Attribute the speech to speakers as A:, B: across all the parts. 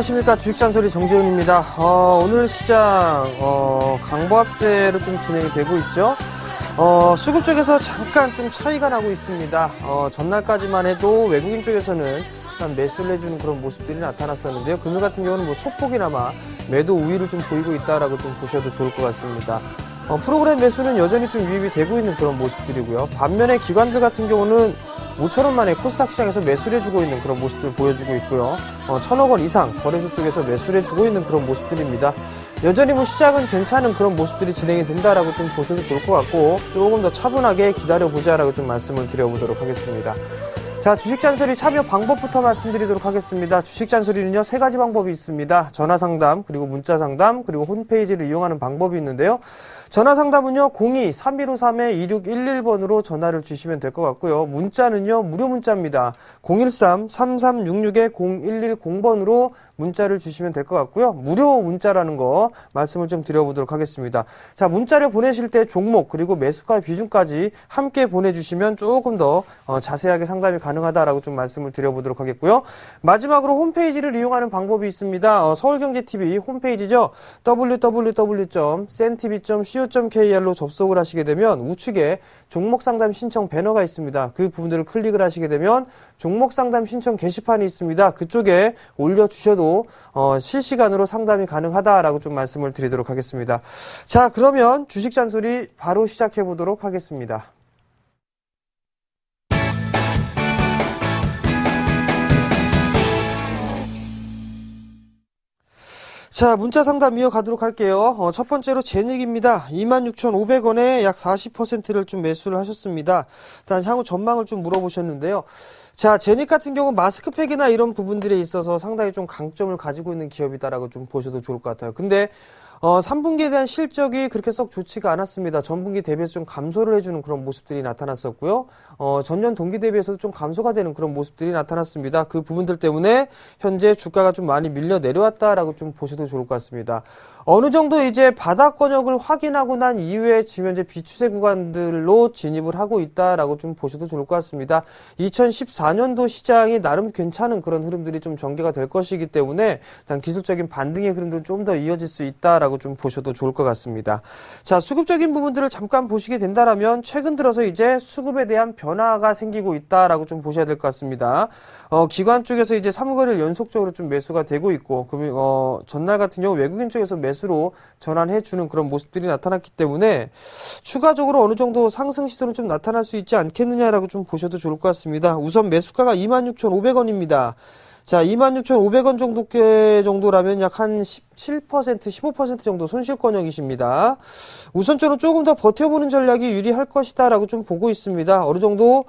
A: 안녕하십니까. 주식잔소리 정재훈입니다. 오늘 시장 강보합세로 좀 진행이 되고 있죠. 수급 쪽에서 잠깐 좀 차이가 나고 있습니다. 전날까지만 해도 외국인 쪽에서는 일단 매수를 해주는 그런 모습들이 나타났었는데요. 금일 같은 경우는 뭐 소폭이나마 매도 우위를 좀 보이고 있다라고 좀 보셔도 좋을 것 같습니다. 프로그램 매수는 여전히 좀 유입이 되고 있는 그런 모습들이고요. 반면에 기관들 같은 경우는 5천원 만에 코스닥 시장에서 매수를 해주고 있는 그런 모습들을 보여주고 있고요. 1,000억 이상 거래소 쪽에서 매수를 해주고 있는 그런 모습들입니다. 여전히 뭐 시장은 괜찮은 그런 모습들이 진행이 된다라고 좀 보셔도 좋을 것 같고, 조금 더 차분하게 기다려보자라고 좀 말씀을 드려보도록 하겠습니다. 자, 주식잔소리 참여 방법부터 말씀드리도록 하겠습니다. 주식잔소리는요, 3가지 방법이 있습니다. 전화상담, 그리고 문자상담, 그리고 홈페이지를 이용하는 방법이 있는데요. 전화상담은요, 02-3253-2611번으로 전화를 주시면 될 것 같고요. 문자는요, 무료 문자입니다. 013-3366-0110번으로 문자를 주시면 될 것 같고요. 무료 문자라는 거 말씀을 좀 드려보도록 하겠습니다. 자, 문자를 보내실 때 종목, 그리고 매수가 비중까지 함께 보내주시면 조금 더 자세하게 상담이 가능하다라고 좀 말씀을 드려보도록 하겠고요. 마지막으로 홈페이지를 이용하는 방법이 있습니다. 서울경제TV 홈페이지죠. www.sentv.co.kr로 접속을 하시게 되면 우측에 종목상담 신청 배너가 있습니다. 그 부분들을 클릭을 하시게 되면 종목상담 신청 게시판이 있습니다. 그쪽에 올려주셔도 실시간으로 상담이 가능하다라고 좀 말씀을 드리도록 하겠습니다. 자, 그러면 주식잔소리 바로 시작해 보도록 하겠습니다. 자, 문자 상담 이어가도록 할게요. 첫 번째로 제닉입니다. 26,500원에 약 40%를 좀 매수를 하셨습니다. 일단 향후 전망을 좀 물어보셨는데요. 자, 제닉 같은 경우 마스크팩이나 이런 부분들에 있어서 상당히 좀 강점을 가지고 있는 기업이다라고 좀 보셔도 좋을 것 같아요. 근데 3분기에 대한 실적이 그렇게 썩 좋지가 않았습니다. 전분기 대비해서 좀 감소를 해주는 그런 모습들이 나타났었고요. 전년 동기 대비해서도 좀 감소가 되는 그런 모습들이 나타났습니다. 그 부분들 때문에 현재 주가가 좀 많이 밀려 내려왔다라고 좀 보셔도 좋을 것 같습니다. 어느 정도 이제 바닥 권역을 확인하고 난 이후에 지금 현재 비추세 구간들로 진입을 하고 있다라고 좀 보셔도 좋을 것 같습니다. 2014년도 시장이 나름 괜찮은 그런 흐름들이 좀 전개가 될 것이기 때문에 일단 기술적인 반등의 흐름도 좀 더 이어질 수 있다라고 좀 보셔도 좋을 것 같습니다. 자, 수급적인 부분들을 잠깐 보시게 된다라면 최근 들어서 이제 수급에 대한 변화가 생기고 있다라고 좀 보셔야 될 것 같습니다. 기관 쪽에서 이제 3거래일 연속적으로 좀 매수가 되고 있고, 전날 같은 경우 외국인 쪽에서 매수로 전환해주는 그런 모습들이 나타났기 때문에 추가적으로 어느 정도 상승 시도는 좀 나타날 수 있지 않겠느냐라고 좀 보셔도 좋을 것 같습니다. 우선 매수가가 26,500원입니다. 자, 26,500원 정도라면 약 한 17%, 15% 정도 손실권역이십니다. 우선적으로 조금 더 버텨보는 전략이 유리할 것이다라고 좀 보고 있습니다. 어느 정도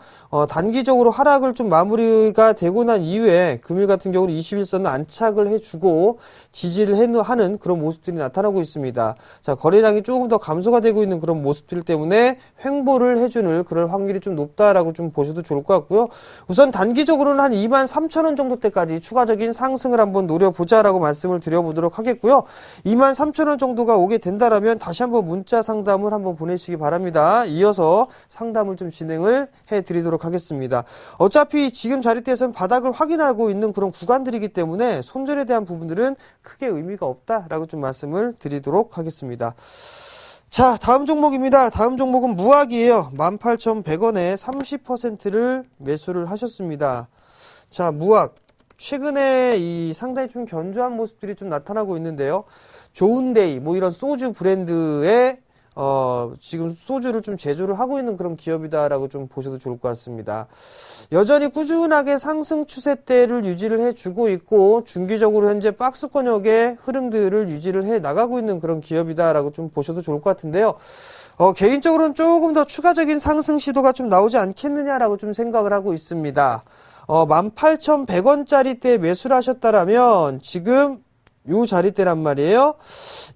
A: 단기적으로 하락을 좀 마무리가 되고 난 이후에 금일 같은 경우는 21선을 안착을 해주고 지지를 하는 그런 모습들이 나타나고 있습니다. 자, 거래량이 조금 더 감소가 되고 있는 그런 모습들 때문에 횡보를 해주는 그럴 확률이 좀 높다라고 좀 보셔도 좋을 것 같고요. 우선 단기적으로는 한 23,000원 정도 때까지 추가적인 상승을 한번 노려보자라고 말씀을 드려보도록 하겠고요. 23,000원 정도가 오게 된다라면 다시 한번 문자 상담을 한번 보내시기 바랍니다. 이어서 상담을 좀 진행을 해드리도록 하겠습니다. 어차피 지금 자리대에서는 바닥을 확인하고 있는 그런 구간들이기 때문에 손절에 대한 부분들은 크게 의미가 없다라고 좀 말씀을 드리도록 하겠습니다. 자, 다음 종목입니다. 다음 종목은 무학이에요. 18,100원에 30%를 매수를 하셨습니다. 자, 무학. 최근에 이 상당히 좀 견조한 모습들이 좀 나타나고 있는데요. 좋은데이, 뭐 이런 소주 브랜드의 지금 소주를 좀 제조를 하고 있는 그런 기업이다라고 좀 보셔도 좋을 것 같습니다. 여전히 꾸준하게 상승 추세대를 유지를 해주고 있고, 중기적으로 현재 박스권역의 흐름들을 유지를 해 나가고 있는 그런 기업이다라고 좀 보셔도 좋을 것 같은데요. 개인적으로는 조금 더 추가적인 상승 시도가 좀 나오지 않겠느냐라고 좀 생각을 하고 있습니다. 18,100원짜리 때 매수를 하셨다라면 지금 요 자리대란 말이에요.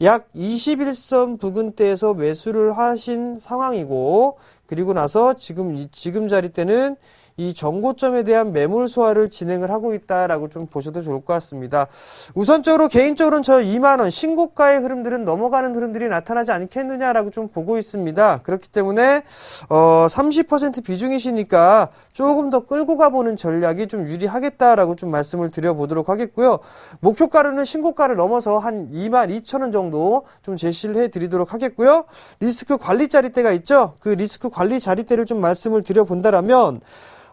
A: 약 21선 부근대에서 매수를 하신 상황이고, 그리고 나서 지금 자리대는 이 정고점에 대한 매물 소화를 진행을 하고 있다라고 좀 보셔도 좋을 것 같습니다. 우선적으로 개인적으로는 저 2만원 신고가의 흐름들은 넘어가는 흐름들이 나타나지 않겠느냐라고 좀 보고 있습니다. 그렇기 때문에 30% 비중이시니까 조금 더 끌고 가보는 전략이 좀 유리하겠다라고 좀 말씀을 드려보도록 하겠고요. 목표가로는 신고가를 넘어서 한 22,000원 정도 좀 제시를 해드리도록 하겠고요. 리스크 관리 자리대가 있죠. 그 리스크 관리 자리대를 좀 말씀을 드려본다라면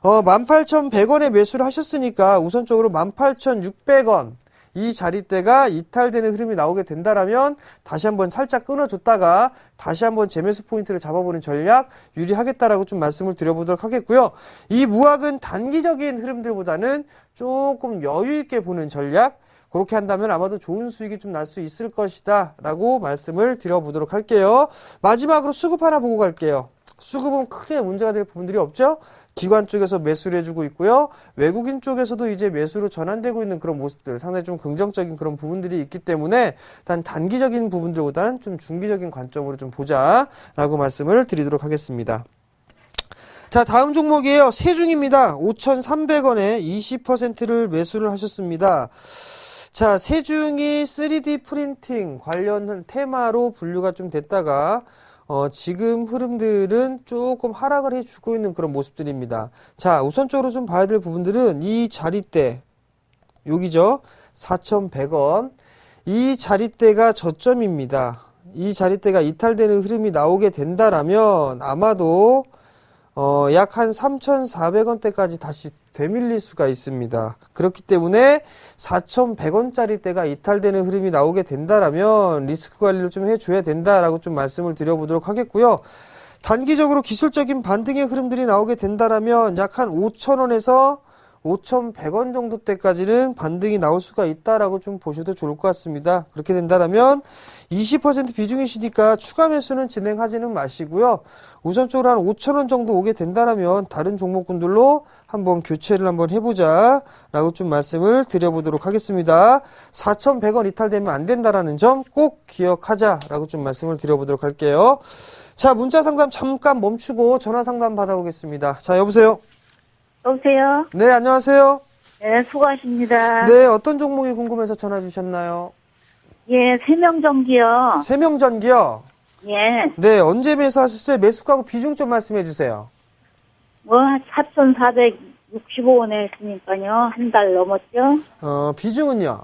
A: 18,100원에 매수를 하셨으니까 우선적으로 18,600원 이 자리대가 이탈되는 흐름이 나오게 된다라면 다시 한번 살짝 끊어줬다가 다시 한번 재매수 포인트를 잡아보는 전략 유리하겠다라고 좀 말씀을 드려보도록 하겠고요. 이 무학은 단기적인 흐름들보다는 조금 여유 있게 보는 전략, 그렇게 한다면 아마도 좋은 수익이 좀 날 수 있을 것이다 라고 말씀을 드려보도록 할게요. 마지막으로 수급 하나 보고 갈게요. 수급은 크게 문제가 될 부분들이 없죠. 기관 쪽에서 매수를 해주고 있고요. 외국인 쪽에서도 이제 매수로 전환되고 있는 그런 모습들, 상당히 좀 긍정적인 그런 부분들이 있기 때문에 단기적인 부분들보다는 좀 중기적인 관점으로 좀 보자라고 말씀을 드리도록 하겠습니다. 자, 다음 종목이에요. 세중입니다. 5,300원에 20%를 매수를 하셨습니다. 자, 세중이 3D 프린팅 관련 테마로 분류가 좀 됐다가 지금 흐름들은 조금 하락을 해주고 있는 그런 모습들입니다. 자, 우선적으로 좀 봐야 될 부분들은 이 자리대, 여기죠. 4,100원. 이 자리대가 저점입니다. 이 자리대가 이탈되는 흐름이 나오게 된다라면 아마도 약 한 3,400원대까지 다시 되밀릴 수가 있습니다. 그렇기 때문에 4,100원짜리 대가 이탈되는 흐름이 나오게 된다라면 리스크 관리를 좀 해줘야 된다라고 좀 말씀을 드려보도록 하겠고요. 단기적으로 기술적인 반등의 흐름들이 나오게 된다라면 약 한 5,000원에서 5,100원 정도 때까지는 반등이 나올 수가 있다라고 좀 보셔도 좋을 것 같습니다. 그렇게 된다라면 20% 비중이시니까 추가 매수는 진행하지는 마시고요. 우선적으로 한 5,000원 정도 오게 된다라면 다른 종목군들로 한번 교체를 한번 해보자라고 좀 말씀을 드려보도록 하겠습니다. 4,100원 이탈되면 안 된다라는 점 꼭 기억하자라고 좀 말씀을 드려보도록 할게요. 자, 문자 상담 잠깐 멈추고 전화 상담 받아보겠습니다. 자, 여보세요?
B: 여보세요?
A: 네, 안녕하세요.
B: 네, 수고하십니다.
A: 네, 어떤 종목이 궁금해서 전화 주셨나요?
B: 예, 세명전기요.
A: 세명전기요?
B: 예,
A: 네, 언제 매수하셨어요? 매수가하고 비중 좀 말씀해 주세요.
B: 4,465원에 했으니까요. 한 달 넘었죠?
A: 비중은요?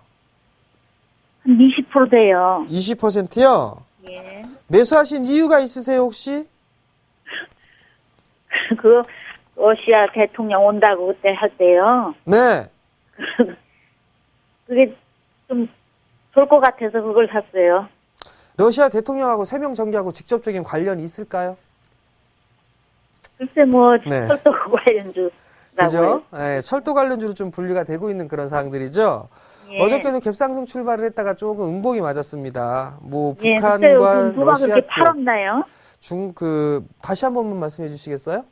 B: 한 20% 돼요.
A: 20%요?
B: 예.
A: 매수하신 이유가 있으세요, 혹시?
B: 그, 러시아 대통령 온다고 그때 할 때요.
A: 네.
B: 그게 좀 좋을 것 같아서 그걸 샀어요.
A: 러시아 대통령하고 세명전기하고 직접적인 관련이 있을까요?
B: 글쎄
A: 네.
B: 철도 관련주라고요.
A: 그죠? 네, 철도 관련주로 좀 분류가 되고 있는 그런 사항들이죠.
B: 예.
A: 어저께도 갭상승 출발을 했다가 조금 음봉이 맞았습니다. 뭐
B: 예,
A: 북한과
B: 누가
A: 러시아
B: 그렇게
A: 쪽
B: 팔았나요?
A: 다시 한 번만 말씀해 주시겠어요?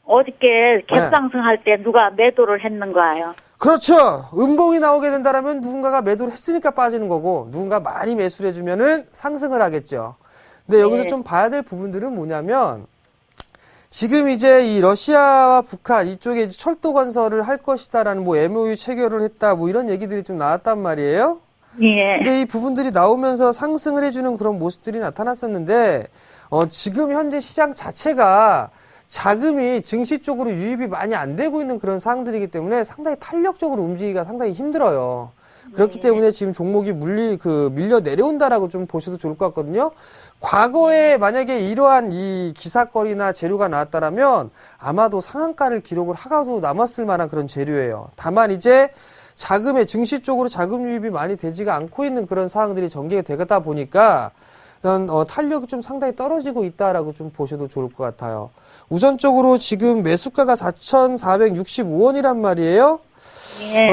B: 어저께 갭상승할 때 누가 매도를 했는 거예요.
A: 그렇죠. 음봉이 나오게 된다라면 누군가가 매도를 했으니까 빠지는 거고 누군가 많이 매수를 해주면은 상승을 하겠죠. 근데 여기서
B: 네.
A: 좀 봐야 될 부분들은 뭐냐면 지금 이제 이 러시아와 북한 이쪽에 이제 철도 건설을 할 것이다라는 뭐 MOU 체결을 했다 뭐 이런 얘기들이 좀 나왔단 말이에요.
B: 예.
A: 근데 이 부분들이 나오면서 상승을 해주는 그런 모습들이 나타났었는데 지금 현재 시장 자체가 자금이 증시 쪽으로 유입이 많이 안 되고 있는 그런 상황들이기 때문에 상당히 탄력적으로 움직이기가 상당히 힘들어요. 그렇기 때문에 지금 종목이 밀려 내려온다라고 좀 보셔도 좋을 것 같거든요. 과거에 만약에 이러한 이 기사거리나 재료가 나왔다라면 아마도 상한가를 기록을 하고도 남았을 만한 그런 재료예요. 다만 이제 증시 쪽으로 자금 유입이 많이 되지가 않고 있는 그런 상황들이 전개가 되다 보니까 탄력이 좀 상당히 떨어지고 있다라고 좀 보셔도 좋을 것 같아요. 우선적으로 지금 매수가가 4,465원이란 말이에요.
B: 예.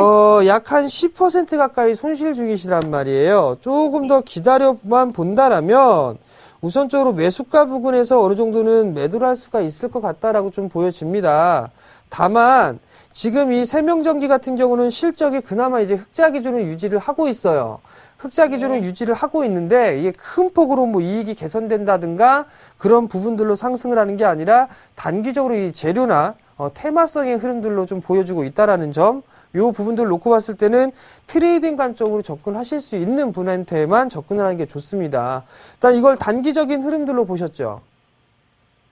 A: 약 한 10% 가까이 손실 중이시란 말이에요. 조금 더 기다려만 본다라면 우선적으로 매수가 부근에서 어느 정도는 매도를 할 수가 있을 것 같다라고 좀 보여집니다. 다만 지금 이 세명전기 같은 경우는 실적이 그나마 이제 흑자 기준을 유지를 하고 있어요. 흑자 기준을 유지를 하고 있는데 이게 큰 폭으로 뭐 이익이 개선된다든가 그런 부분들로 상승을 하는 게 아니라 단기적으로 이 재료나 테마성의 흐름들로 좀 보여주고 있다라는 점, 요 부분들 놓고 봤을 때는 트레이딩 관점으로 접근하실 수 있는 분한테만 접근을 하는 게 좋습니다. 일단 이걸 단기적인 흐름들로 보셨죠?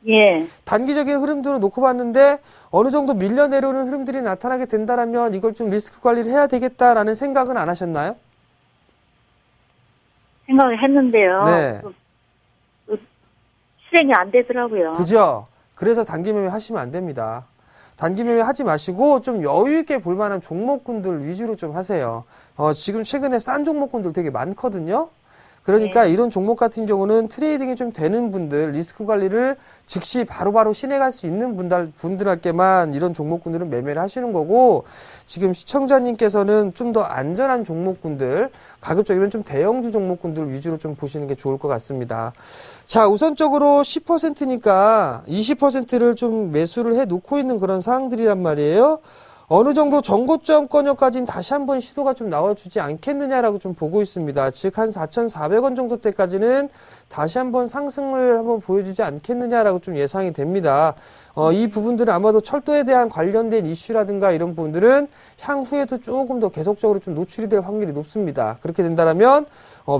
B: 예.
A: 단기적인 흐름들로 놓고 봤는데 어느 정도 밀려 내려오는 흐름들이 나타나게 된다라면 이걸 좀 리스크 관리를 해야 되겠다라는 생각은 안 하셨나요?
B: 생각을 했는데요.
A: 네.
B: 실행이 안 되더라고요.
A: 그죠? 그래서 단기 매매 하시면 안 됩니다. 단기 매매 하지 마시고 좀 여유 있게 볼 만한 종목군들 위주로 좀 하세요. 지금 최근에 싼 종목군들 되게 많거든요. 그러니까 이런 종목 같은 경우는 트레이딩이 좀 되는 분들, 리스크 관리를 즉시 바로바로 실행할 수 있는 분들에게만 이런 종목군들은 매매를 하시는 거고, 지금 시청자님께서는 좀 더 안전한 종목군들, 가급적이면 좀 대형주 종목군들 위주로 좀 보시는 게 좋을 것 같습니다. 자, 우선적으로 10%니까 20%를 좀 매수를 해 놓고 있는 그런 상황들이란 말이에요. 어느 정도 전고점권역까지는 다시 한번 시도가 좀 나와주지 않겠느냐라고 좀 보고 있습니다. 즉, 한 4,400원 정도 때까지는 다시 한번 상승을 한번 보여주지 않겠느냐라고 좀 예상이 됩니다. 이 부분들은 아마도 철도에 대한 관련된 이슈라든가 이런 부분들은 향후에도 조금 더 계속적으로 좀 노출이 될 확률이 높습니다. 그렇게 된다면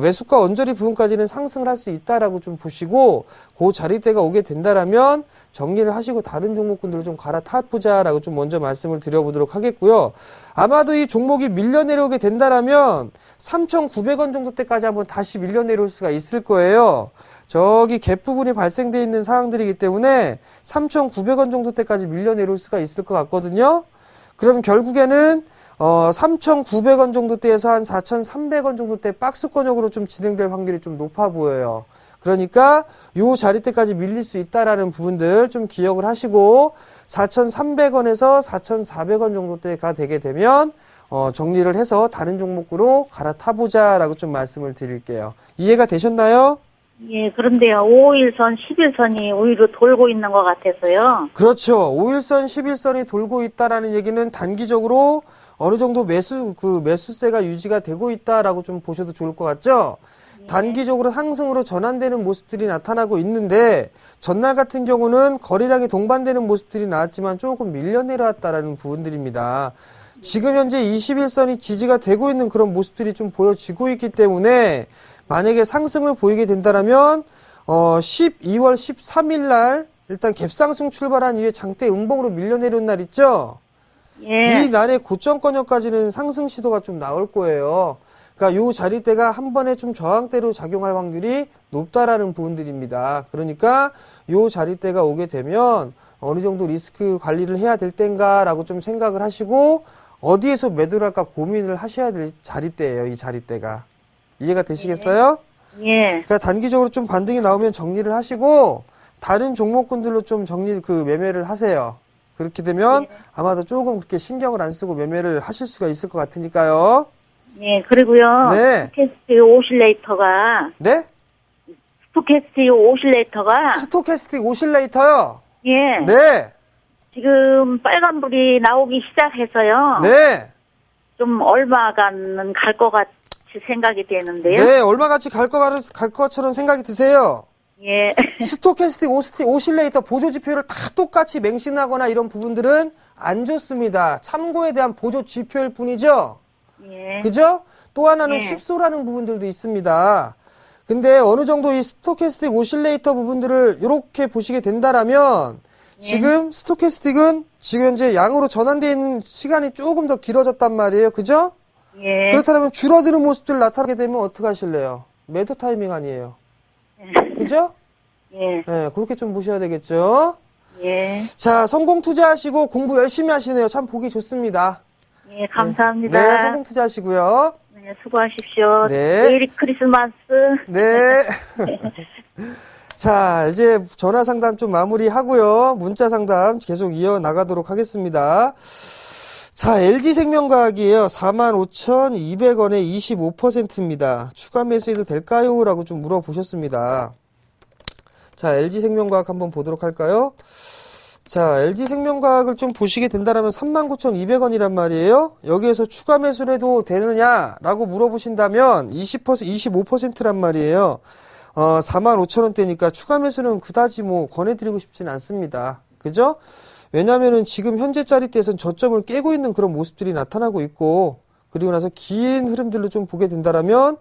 A: 매수가 언저리 부분까지는 상승을 할 수 있다라고 좀 보시고, 그 자리대가 오게 된다면 정리를 하시고 다른 종목군들을 좀 갈아타보자라고 좀 먼저 말씀을 드려보도록 하겠고요. 아마도 이 종목이 밀려 내려오게 된다면 3,900원 정도 때까지 한번 다시 밀려 내려올 수가 있을 거예요. 저기 갭 부분이 발생되어 있는 상황들이기 때문에 3,900원 정도 때까지 밀려 내려올 수가 있을 것 같거든요. 그럼 결국에는 3,900원 정도 대에서 한 4,300원 정도 대 박스권역으로 좀 진행될 확률이 좀 높아 보여요. 그러니까 요 자리대까지 밀릴 수 있다라는 부분들 좀 기억을 하시고 4,300원에서 4,400원 정도 때가 되게 되면 정리를 해서 다른 종목으로 갈아타보자라고 좀 말씀을 드릴게요. 이해가 되셨나요?
B: 예, 그런데요, 5일선, 11선이 오히려 돌고 있는 것 같아서요.
A: 그렇죠. 5일선, 11선이 돌고 있다라는 얘기는 단기적으로 어느 정도 매수세가 유지가 되고 있다라고 좀 보셔도 좋을 것 같죠? 단기적으로 상승으로 전환되는 모습들이 나타나고 있는데, 전날 같은 경우는 거래량이 동반되는 모습들이 나왔지만 조금 밀려 내려왔다라는 부분들입니다. 지금 현재 21선이 지지가 되고 있는 그런 모습들이 좀 보여지고 있기 때문에, 만약에 상승을 보이게 된다면 12월 13일 날 일단 갭상승 출발한 이후에 장대 음봉으로 밀려 내려온 날 있죠?
B: 예.
A: 이 날의 고점권역까지는 상승 시도가 좀 나올 거예요. 그러니까 요 자리대가 한 번에 좀 저항대로 작용할 확률이 높다라는 부분들입니다. 그러니까 요 자리대가 오게 되면 어느 정도 리스크 관리를 해야 될 땐가라고 좀 생각을 하시고 어디에서 매도를 할까 고민을 하셔야 될 자리대예요. 이 자리대가. 이해가 되시겠어요?
B: 예.
A: 그러니까 단기적으로 좀 반등이 나오면 정리를 하시고 다른 종목군들로 좀 매매를 하세요. 그렇게 되면 아마도 조금 그렇게 신경을 안 쓰고 매매를 하실 수가 있을 것 같으니까요.
B: 예, 그리고요.
A: 네.
B: 스토캐스틱 오실레이터가,
A: 네? 스토캐스틱 오실레이터요?
B: 예.
A: 네.
B: 지금 빨간불이 나오기 시작해서요.
A: 네.
B: 좀 얼마간은 갈 것 같이 생각이 되는데요.
A: 네. 얼마같이 갈 것처럼 생각이 드세요?
B: 예.
A: 스토캐스틱 오실레이터 보조지표를 다 똑같이 맹신하거나 이런 부분들은 안 좋습니다. 참고에 대한 보조지표일 뿐이죠?
B: 예.
A: 그죠? 또 하나는
B: 예.
A: 쉽소라는 부분들도 있습니다. 근데 어느 정도 이 스토캐스틱 오실레이터 부분들을 이렇게 보시게 된다라면 지금 스토캐스틱은 지금 현재 양으로 전환되어 있는 시간이 조금 더 길어졌단 말이에요. 그죠?
B: 예.
A: 그렇다면 줄어드는 모습들 나타나게 되면 어떻게 하실래요? 매도 타이밍 아니에요. 그죠?
B: 예.
A: 네, 그렇게 좀 보셔야 되겠죠?
B: 예.
A: 자, 성공 투자하시고 공부 열심히 하시네요. 참 보기 좋습니다.
B: 예, 감사합니다.
A: 네, 성공 투자하시고요.
B: 네, 수고하십시오.
A: 네.
B: 내일이 크리스마스.
A: 네. 자, 이제 전화 상담 좀 마무리하고요. 문자 상담 계속 이어나가도록 하겠습니다. 자, LG생명과학이에요. 45,200원에 25%입니다. 추가 매수해도 될까요? 라고 좀 물어보셨습니다. 자, LG생명과학 한번 보도록 할까요? 자, LG생명과학을 좀 보시게 된다면 39,200원이란 말이에요. 여기에서 추가 매수를 해도 되느냐라고 물어보신다면 25%란 말이에요. 45,000원대니까 추가 매수는 그다지 권해드리고 싶지는 않습니다. 그죠? 왜냐면은 지금 현재 자리대에서는 저점을 깨고 있는 그런 모습들이 나타나고 있고, 그리고 나서 긴 흐름들로 좀 보게 된다라면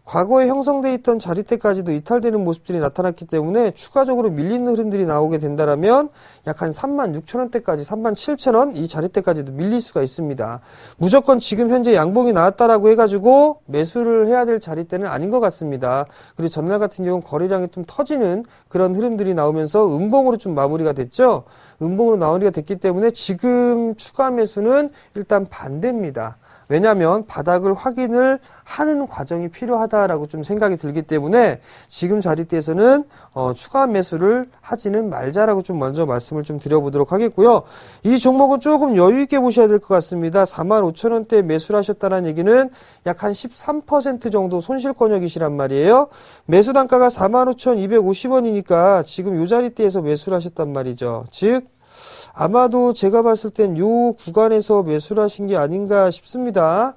A: 과거에 형성돼 있던 자리대까지도 이탈되는 모습들이 나타났기 때문에 추가적으로 밀리는 흐름들이 나오게 된다라면 약 한 36,000원대까지 37,000원 이 자리대까지도 밀릴 수가 있습니다. 무조건 지금 현재 양봉이 나왔다라고 해가지고 매수를 해야 될 자리대는 아닌 것 같습니다. 그리고 전날 같은 경우는 거래량이 좀 터지는 그런 흐름들이 나오면서 음봉으로 좀 마무리가 됐죠. 음봉으로 마무리가 됐기 때문에 지금 추가 매수는 일단 반대입니다. 왜냐하면 바닥을 확인을 하는 과정이 필요하다라고 좀 생각이 들기 때문에 지금 자리대에서는 추가 매수를 하지는 말자라고 좀 먼저 말씀을 좀 드려보도록 하겠고요. 이 종목은 조금 여유 있게 보셔야 될 것 같습니다. 45,000원대 매수를 하셨다는 얘기는 약 한 13% 정도 손실권역이시란 말이에요. 매수 단가가 45,250원이니까 지금 이 자리대에서 매수를 하셨단 말이죠. 즉 아마도 제가 봤을 땐 요 구간에서 매수를 하신 게 아닌가 싶습니다.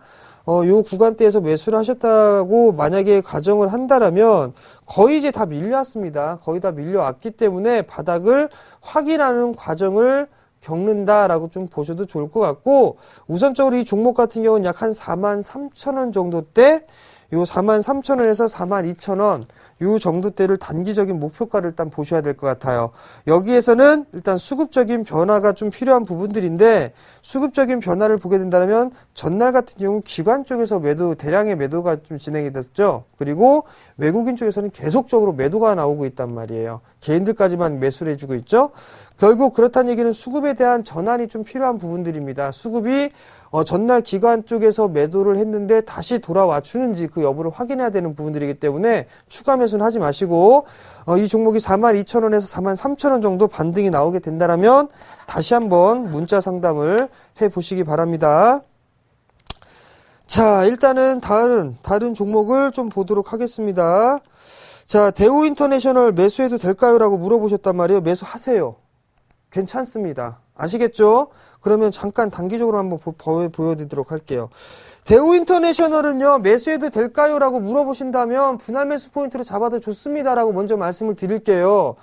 A: 요 구간대에서 매수를 하셨다고 만약에 가정을 한다라면 거의 이제 다 밀려왔습니다. 거의 다 밀려왔기 때문에 바닥을 확인하는 과정을 겪는다라고 좀 보셔도 좋을 것 같고, 우선적으로 이 종목 같은 경우는 약 한 43,000원 정도대, 요 43,000원에서 42,000원 요 정도대를 단기적인 목표가를 일단 보셔야 될 것 같아요. 여기에서는 일단 수급적인 변화가 좀 필요한 부분들인데, 수급적인 변화를 보게 된다면 전날 같은 경우 기관 쪽에서 대량의 매도가 좀 진행이 됐죠. 그리고 외국인 쪽에서는 계속적으로 매도가 나오고 있단 말이에요. 개인들까지만 매수를 해주고 있죠. 결국 그렇다는 얘기는 수급에 대한 전환이 좀 필요한 부분들입니다. 수급이 전날 기관 쪽에서 매도를 했는데 다시 돌아와 주는지 그 여부를 확인해야 되는 부분들이기 때문에 추가 매수는 하지 마시고, 이 종목이 42,000원에서 43,000원 정도 반등이 나오게 된다면 다시 한번 문자 상담을 해보시기 바랍니다. 자, 일단은 다른 종목을 좀 보도록 하겠습니다. 자, 대우인터내셔널 매수해도 될까요? 라고 물어보셨단 말이에요. 매수하세요. 괜찮습니다. 아시겠죠? 그러면 잠깐 단기적으로 한번 보여드리도록 할게요. 대우인터내셔널은요, 매수해도 될까요? 라고 물어보신다면 분할 매수 포인트로 잡아도 좋습니다. 라고 먼저 말씀을 드릴게요.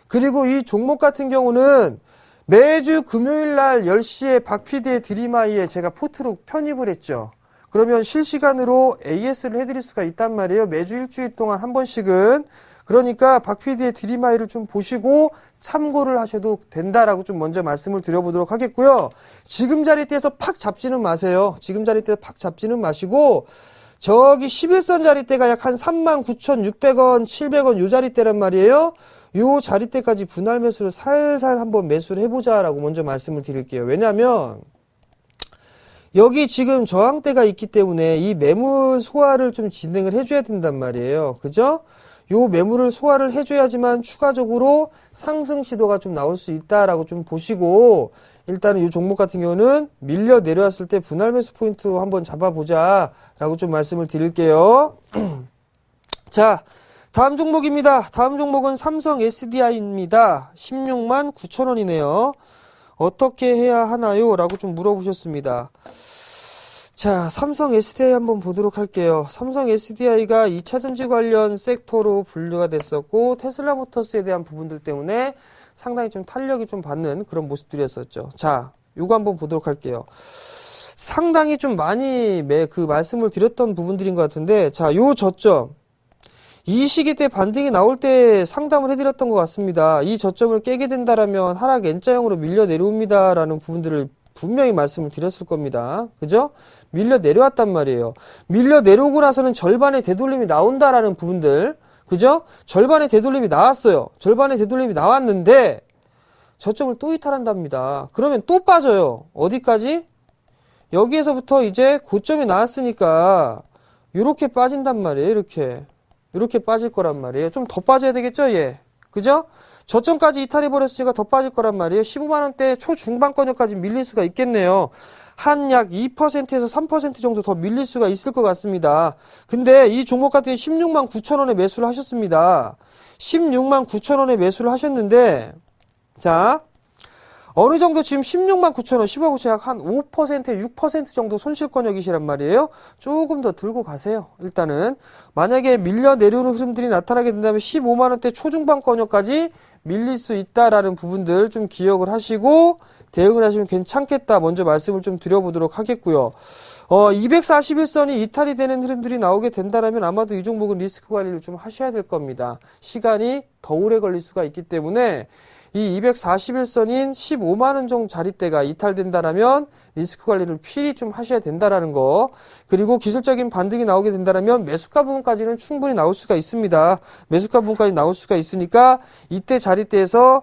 A: 그리고 이 종목 같은 경우는 매주 금요일 날 10시에 박 PD의 드림아이에 제가 포트로 편입을 했죠. 그러면 실시간으로 AS를 해드릴 수가 있단 말이에요. 매주 일주일 동안 한 번씩은. 그러니까 박 PD의 드림아이를 좀 보시고 참고를 하셔도 된다라고 좀 먼저 말씀을 드려보도록 하겠고요. 지금 자리대에서 팍 잡지는 마세요. 지금 자리대에서 팍 잡지는 마시고, 저기 11선 자리대가 약 한 39,600원, 700원 요 자리대란 말이에요. 요 자리대까지 분할 매수를 살살 한번 매수를 해보자라고 먼저 말씀을 드릴게요. 왜냐면 여기 지금 저항대가 있기 때문에 이 매물 소화를 좀 진행을 해줘야 된단 말이에요. 그죠? 요 매물을 소화를 해줘야지만 추가적으로 상승 시도가 좀 나올 수 있다라고 좀 보시고, 일단은 이 종목 같은 경우는 밀려 내려왔을 때 분할 매수 포인트로 한번 잡아보자 라고 좀 말씀을 드릴게요. 자, 다음 종목입니다. 다음 종목은 삼성 SDI입니다. 16만 9천원이네요. 어떻게 해야 하나요? 라고 좀 물어보셨습니다. 자, 삼성 SDI 한번 보도록 할게요. 삼성 SDI가 2차전지 관련 섹터로 분류가 됐었고, 테슬라 모터스에 대한 부분들 때문에 상당히 좀 탄력이 좀 받는 그런 모습들이었었죠. 자, 요거 한번 보도록 할게요. 상당히 좀 많이 말씀을 드렸던 부분들인 것 같은데, 자, 요 저점. 이 시기 때 반등이 나올 때 상담을 해드렸던 것 같습니다. 이 저점을 깨게 된다라면 하락 N자형으로 밀려 내려옵니다라는 부분들을 분명히 말씀을 드렸을 겁니다. 그죠? 밀려 내려왔단 말이에요. 밀려 내려오고 나서는 절반의 되돌림이 나온다라는 부분들. 그죠? 절반의 되돌림이 나왔어요. 절반의 되돌림이 나왔는데 저점을 또 이탈한답니다. 그러면 또 빠져요. 어디까지? 여기에서부터 이제 고점이 나왔으니까 이렇게 빠진단 말이에요. 이렇게 빠질 거란 말이에요. 좀 더 빠져야 되겠죠? 예. 그죠? 저점까지 이탈해버렸으니까 더 빠질 거란 말이에요. 15만원대 초중반권역까지 밀릴 수가 있겠네요. 한 약 2%에서 3% 정도 더 밀릴 수가 있을 것 같습니다. 근데 이 종목 같은 경우 16만 9천원에 매수를 하셨습니다. 16만 9천원에 매수를 하셨는데, 자, 어느 정도 지금 16만 9천원, 15만 9천원 약 한 5%, 6% 정도 손실권역이시란 말이에요. 조금 더 들고 가세요. 일단은 만약에 밀려 내려오는 흐름들이 나타나게 된다면 15만원대 초중반권역까지 밀릴 수 있다라는 부분들 좀 기억을 하시고 대응을 하시면 괜찮겠다. 먼저 말씀을 좀 드려보도록 하겠고요. 241선이 이탈이 되는 흐름들이 나오게 된다면 아마도 이 종목은 리스크 관리를 좀 하셔야 될 겁니다. 시간이 더 오래 걸릴 수가 있기 때문에 이 241선인 15만원 정도 자리대가 이탈된다라면 리스크 관리를 필히 좀 하셔야 된다라는 거. 그리고 기술적인 반등이 나오게 된다라면 매수가 부분까지는 충분히 나올 수가 있습니다. 매수가 부분까지 나올 수가 있으니까 이때 자리대에서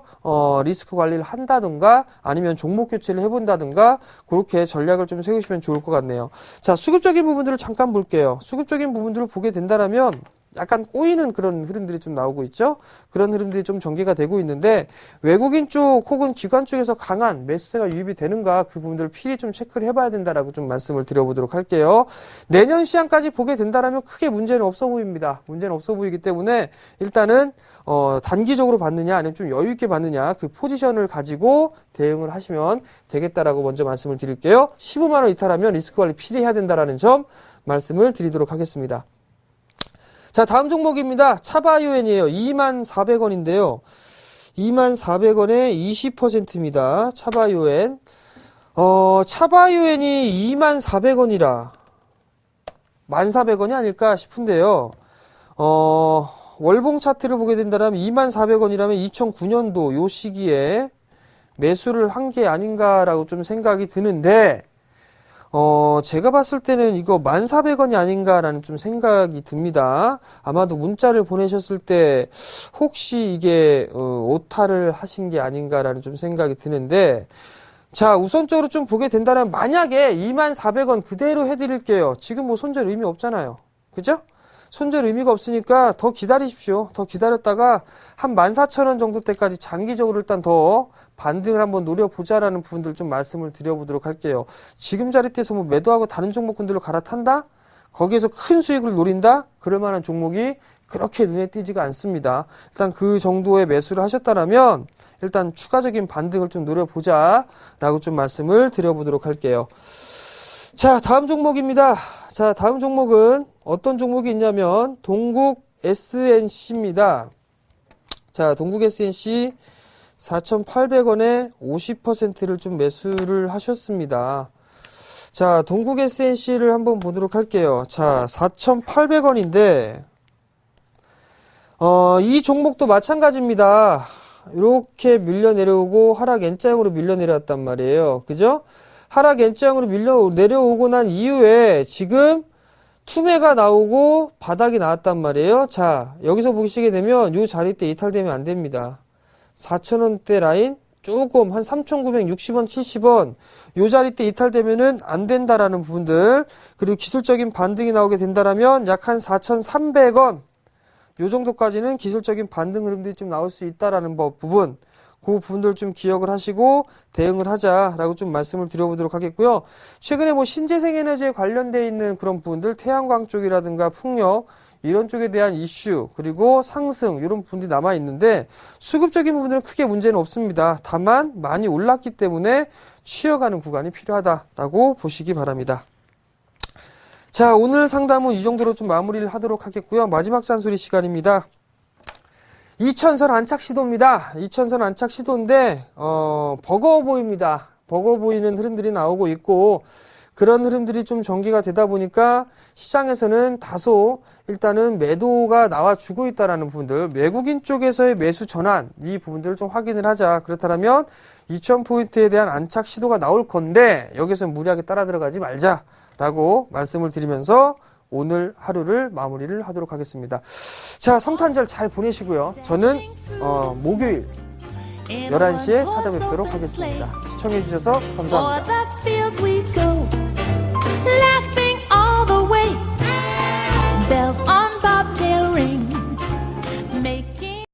A: 리스크 관리를 한다든가 아니면 종목 교체를 해본다든가 그렇게 전략을 좀 세우시면 좋을 것 같네요. 자, 수급적인 부분들을 잠깐 볼게요. 수급적인 부분들을 보게 된다라면 약간 꼬이는 그런 흐름들이 좀 나오고 있죠. 그런 흐름들이 좀 전개가 되고 있는데 외국인 쪽 혹은 기관 쪽에서 강한 매수세가 유입이 되는가 그 부분들을 필히 좀 체크를 해봐야 된다라고 좀 말씀을 드려보도록 할게요. 내년 시장까지 보게 된다라면 크게 문제는 없어 보입니다. 문제는 없어 보이기 때문에 일단은 단기적으로 받느냐 아니면 좀 여유 있게 받느냐 그 포지션을 가지고 대응을 하시면 되겠다라고 먼저 말씀을 드릴게요. 15만 원 이탈하면 리스크 관리 필히 해야 된다라는 점 말씀을 드리도록 하겠습니다. 자, 다음 종목입니다. 차바이오엔이에요. 24,400원인데요. 24,400원에 20%입니다. 차바이오엔. 차바이오엔이 24,400원이라 14,000원이 아닐까 싶은데요. 월봉 차트를 보게 된다면 24,000원이라면 2009년도 요 시기에 매수를 한 게 아닌가라고 좀 생각이 드는데 제가 봤을 때는 이거 14,000원이 아닌가라는 좀 생각이 듭니다. 아마도 문자를 보내셨을 때 혹시 이게 오타를 하신 게 아닌가라는 좀 생각이 드는데 자, 우선적으로 좀 보게 된다면 만약에 24,000원 그대로 해드릴게요. 지금 뭐 손절 의미 없잖아요. 그죠? 손절 의미가 없으니까 더 기다리십시오. 더 기다렸다가 한 14,000원 정도 때까지 장기적으로 일단 더 반등을 한번 노려보자라는 부분들 좀 말씀을 드려보도록 할게요. 지금 자리대에서 뭐 매도하고 다른 종목군들로 갈아탄다? 거기에서 큰 수익을 노린다? 그럴 만한 종목이 그렇게 눈에 띄지가 않습니다. 일단 그 정도의 매수를 하셨다면 일단 추가적인 반등을 좀 노려보자라고 좀 말씀을 드려보도록 할게요. 자, 다음 종목입니다. 자, 다음 종목은 어떤 종목이 있냐면 동국 SNC입니다. 자, 동국 SNC 4,800원에 50%를 좀 매수를 하셨습니다. 자, 동국 SNC를 한번 보도록 할게요. 자, 4,800원인데, 이 종목도 마찬가지입니다. 이렇게 밀려 내려오고 하락 N자형으로 밀려 내려왔단 말이에요. 그죠? 하락 N자형으로 밀려 내려오고 난 이후에 지금 투매가 나오고 바닥이 나왔단 말이에요. 자, 여기서 보시게 되면 이 자리대 이탈되면 안 됩니다. 4,000원대 라인 조금 한 3,960원, 70원 요 자리대 이탈되면은 안 된다라는 부분들 그리고 기술적인 반등이 나오게 된다라면 약 한 4,300원 요 정도까지는 기술적인 반등 흐름들이 좀 나올 수 있다라는 부분 그 부분들 좀 기억을 하시고 대응을 하자라고 좀 말씀을 드려보도록 하겠고요. 최근에 뭐 신재생에너지에 관련되어 있는 그런 부분들 태양광 쪽이라든가 풍력 이런 쪽에 대한 이슈 그리고 상승 이런 부분들이 남아 있는데 수급적인 부분들은 크게 문제는 없습니다. 다만 많이 올랐기 때문에 쉬어가는 구간이 필요하다라고 보시기 바랍니다. 자, 오늘 상담은 이 정도로 좀 마무리를 하도록 하겠고요. 마지막 잔소리 시간입니다. 2천선 안착 시도입니다. 2천선 안착 시도인데 버거워 보입니다. 버거워 보이는 흐름들이 나오고 있고 그런 흐름들이 좀 전개가 되다 보니까 시장에서는 다소 일단은 매도가 나와주고 있다라는 부분들 외국인 쪽에서의 매수 전환 이 부분들을 좀 확인을 하자. 그렇다면 2,000포인트에 대한 안착 시도가 나올 건데 여기서 무리하게 따라 들어가지 말자라고 말씀을 드리면서 오늘 하루를 마무리를 하도록 하겠습니다. 자, 성탄절 잘 보내시고요. 저는 목요일 11시에 찾아뵙도록 하겠습니다. 시청해 주셔서 감사합니다.